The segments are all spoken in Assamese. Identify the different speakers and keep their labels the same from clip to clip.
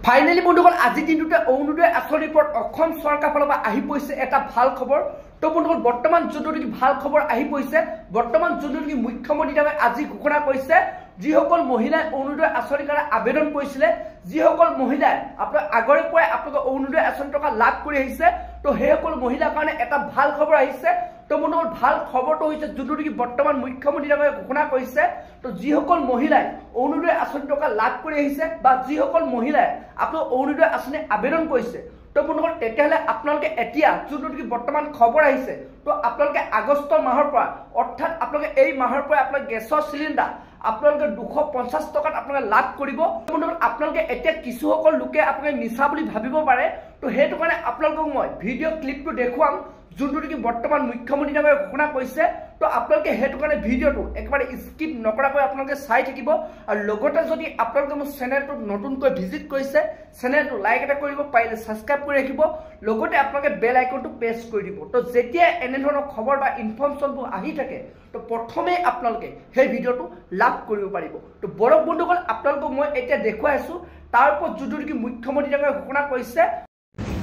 Speaker 1: ফাইনালি বন্ধুসকল আজি দিনটোতে অৰুণোদয় আঁচনিৰ ওপৰত অসম চৰকাৰৰ ফালৰ পৰা আহি পৰিছে এটা ভাল খবৰ। তো বন্ধুসকল বৰ্তমান যোনটো ভাল খবৰ আহি পৰিছে, বৰ্তমান যোনটো মুখ্যমন্ত্ৰীয়ে আজি ঘোষণা কৰিছে যিসকল মহিলাই অৰুণোদয় আঁচনিৰ কাৰণে আবেদন কৰিছিলে, যিসকল মহিলাই আপোনাৰ আগৰে পৰাই আপোনালোকে অৰুণোদয় আঁচনি টকা লাভ কৰি আহিছে, তো সেইসকল মহিলাৰ কাৰণে এটা ভাল খবৰ আহিছে। তো বন্ধুসকল ভাল খবৰটো হৈছে যোনটো বৰ্তমান মুখ্যমন্ত্ৰীয়ে ঘোষণা কৰিছে, তো যিসকল মহিলাই অৰুণোদয় আঁচনি টকা লাভ কৰি আহিছে বা যিসকল মহিলাই আপোনালোক অৰুণোদয় আঁচনি আবেদন কৰিছে, তো বন্ধুসকল তেতিয়াহ'লে আপোনালোকে এতিয়া যোনটো বৰ্তমান খবৰ আহিছে, তো আপোনালোকে আগষ্ট মাহৰ পৰা অৰ্থাৎ আপোনালোকে এই মাহৰ পৰা আপোনাৰ গেছৰ চিলিণ্ডাৰ আপোনালোকে 250 টকাত আপোনালোকে লাভ কৰিব। বন্ধুসকল আপোনালোকে এতিয়া কিছুসকল লোকে আপোনালোকে মিছা বুলি ভাবিব পাৰে, তো সেইটো কাৰণে আপোনালোকক মই ভিডিঅ' ক্লিপটো দেখুৱাম যোনটো বৰ্তমান মুখ্যমন্ত্ৰীয়ে ঘোষণা কৰিছে। তো আপোনালোকে সেইটো কাৰণে ভিডিঅ'টো একেবাৰে স্কিপ নকৰাকৈ আপোনালোকে চাই থাকিব। আৰু লগতে যদি আপোনালোকে মোৰ চেনেলটো নতুনকৈ ভিজিট কৰিছে, চেনেলটো লাইক এটা কৰিব, পাৰিলে ছাবস্ক্ৰাইব কৰি ৰাখিব, লগতে আপোনালোকে বেল আইকনটো প্ৰেছ কৰি দিব। তো যেতিয়া এনেধৰণৰ খবৰ বা ইনফৰ্মেশ্যনবোৰ আহি থাকে, তো প্ৰথমে আপোনালোকে সেই ভিডিঅ'টো লাভ কৰিব পাৰিব। তো বৰক বন্ধুসকল আপোনালোকক মই এতিয়া দেখুৱাই আছো তাৰ ওপৰত যোনটো মুখ্যমন্ত্ৰীয়ে ঘোষণা কৰিছে।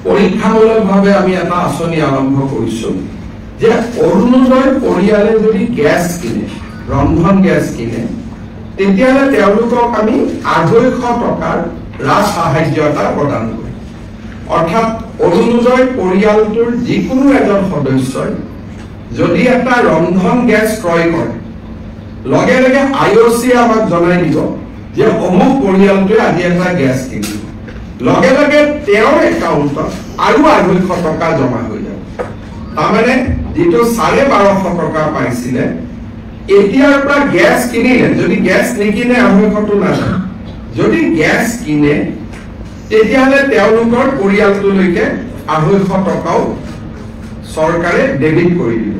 Speaker 2: পৰীক্ষামূলকভাৱে আমি এটা আঁচনি আৰম্ভ কৰিছো যে অৰুণোদয় পৰিয়ালে যদি গেছ কিনে, ৰন্ধন গেছ কিনে, তেতিয়াহ'লে তেওঁলোকক আমি 250 টকাৰ ৰাজ সাহায্য এটা প্ৰদান কৰিম। অৰ্থাৎ অৰুণোদয় পৰিয়ালটোৰ যিকোনো এজন সদস্যই যদি এটা ৰন্ধন গেছ ক্ৰয় কৰে, লগে লগে IOCয়ে আমাক জনাই দিব যে অমুক পৰিয়ালটোৱে আজি এটা গেছ কিনিব, লগে লগে তেওঁৰ একাউণ্টত আৰু 250 টকা জমা হৈ যাব। তাৰমানে যিটো 1250 টকা পাইছিলে, এতিয়াৰ পৰা গেছ কিনিলে, যদি গেছ নিকিনে 250টো নাযায়, যদি গেছ কিনে তেতিয়াহ'লে তেওঁলোকৰ পৰিয়ালটোলৈকে 250 টকাও চৰকাৰে ডেবিট কৰি দিব।